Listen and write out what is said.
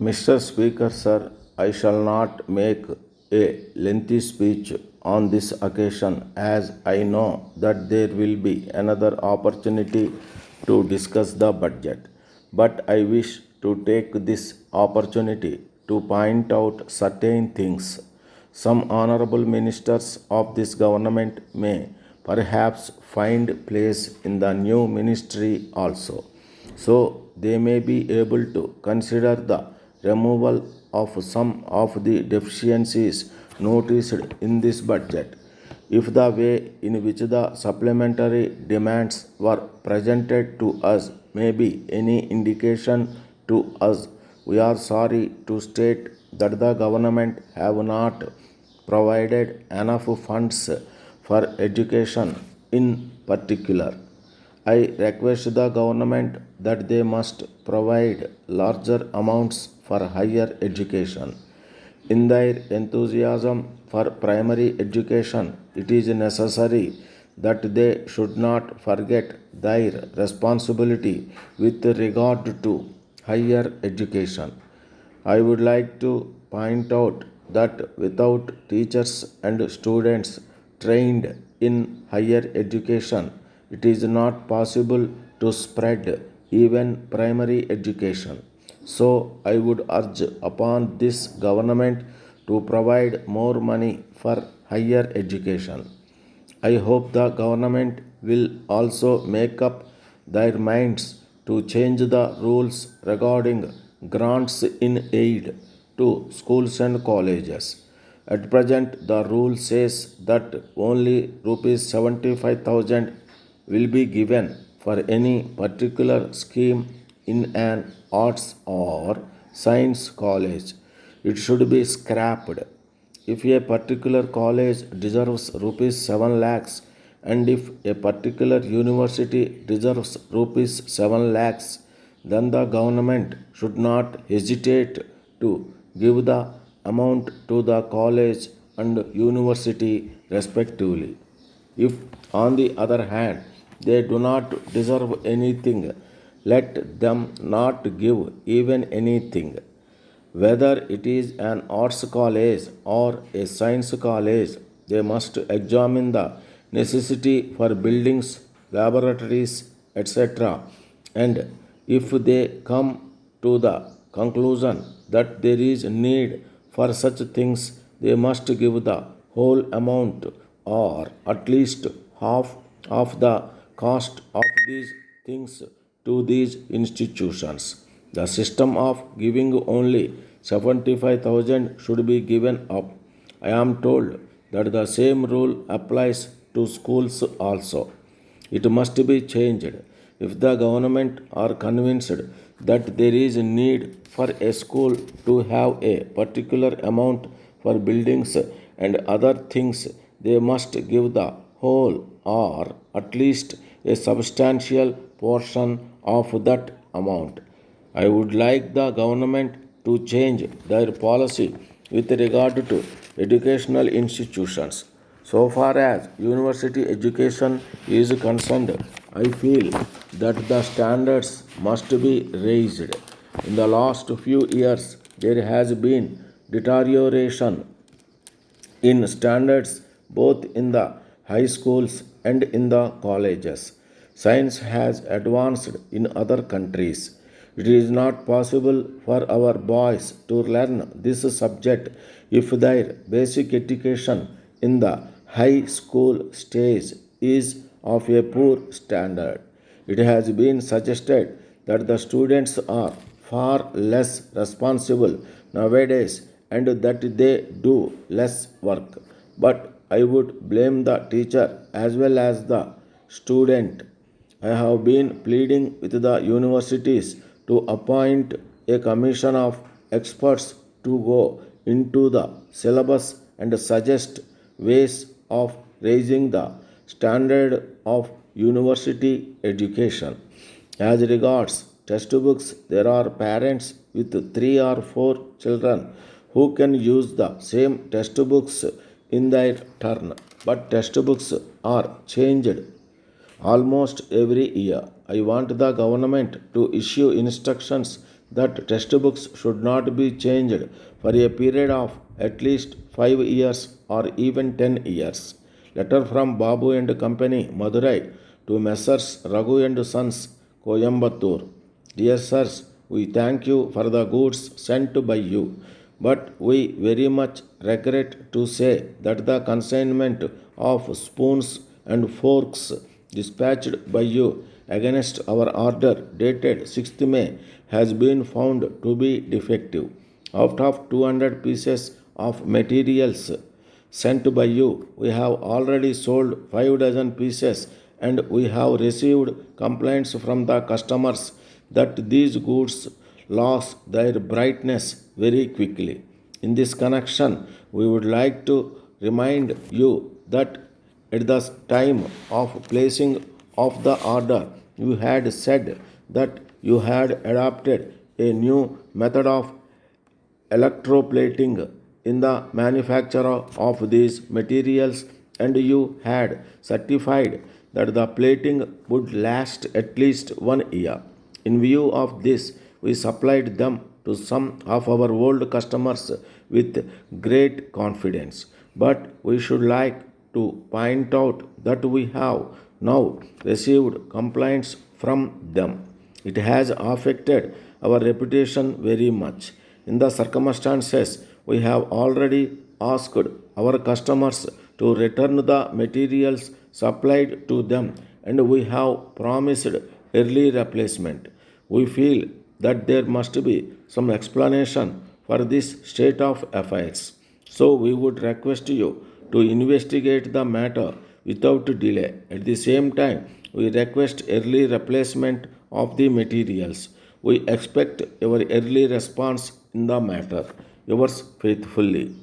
Mr. Speaker, sir, I shall not make a lengthy speech on this occasion as I know that there will be another opportunity to discuss the budget. But I wish to take this opportunity to point out certain things. Some honorable ministers of this government may perhaps find place in the new ministry also. So they may be able to consider the removal of some of the deficiencies noticed in this budget. If the way in which the supplementary demands were presented to us may be any indication to us, we are sorry to state that the government have not provided enough funds for education in particular. I request the government that they must provide larger amounts for higher education. In their enthusiasm for primary education, it is necessary that they should not forget their responsibility with regard to higher education. I would like to point out that without teachers and students trained in higher education, it is not possible to spread even primary education. So, I would urge upon this government to provide more money for higher education. I hope the government will also make up their minds to change the rules regarding grants in aid to schools and colleges. At present, the rule says that only rupees 75,000 will be given for any particular scheme in an arts or science college. It should be scrapped. If a particular college deserves rupees 7 lakhs and if a particular university deserves rupees 7 lakhs, then the government should not hesitate to give the amount to the college and university respectively. If, on the other hand, they do not deserve anything, let them not give even anything. Whether it is an arts college or a science college, they must examine the necessity for buildings, laboratories, etc. And if they come to the conclusion that there is need for such things, they must give the whole amount or at least half of the cost of these things to these institutions. The system of giving only 75,000 should be given up. I am told that the same rule applies to schools also. It must be changed. If the government are convinced that there is a need for a school to have a particular amount for buildings and other things, they must give the whole or at least a substantial portion of that amount. I would like the government to change their policy with regard to educational institutions. So far as university education is concerned, I feel that the standards must be raised. In the last few years, there has been deterioration in standards both in the high schools and in the colleges. Science has advanced in other countries. It is not possible for our boys to learn this subject if their basic education in the high school stage is of a poor standard. It has been suggested that the students are far less responsible nowadays and that they do less work. But I would blame the teacher as well as the student. I have been pleading with the universities to appoint a commission of experts to go into the syllabus and suggest ways of raising the standard of university education. As regards textbooks, there are parents with 3 or 4 children who can use the same textbooks in their turn, but textbooks are changed almost every year. I want the government to issue instructions that textbooks should not be changed for a period of at least 5 years or even 10 years. Letter from Babu and Company, Madurai, to Messrs. Raghu and Sons, Coimbatore. Dear sirs, we thank you for the goods sent by you, but we very much regret to say that the consignment of spoons and forks dispatched by you against our order dated 6th May has been found to be defective. Out of 200 pieces of materials sent by you, we have already sold 5 dozen pieces, and we have received complaints from the customers that these goods lose their brightness very quickly. In this connection, we would like to remind you that at the time of placing of the order, you had said that you had adopted a new method of electroplating in the manufacture of these materials, and you had certified that the plating would last at least 1 year. In view of this, we supplied them to some of our old customers with great confidence. But we should like to point out that we have now received complaints from them. It has affected our reputation very much. In the circumstances, we have already asked our customers to return the materials supplied to them, and we have promised early replacement. We feel that there must be some explanation for this state of affairs. So we would request you to investigate the matter without delay. At the same time, we request early replacement of the materials. We expect your early response in the matter. Yours faithfully.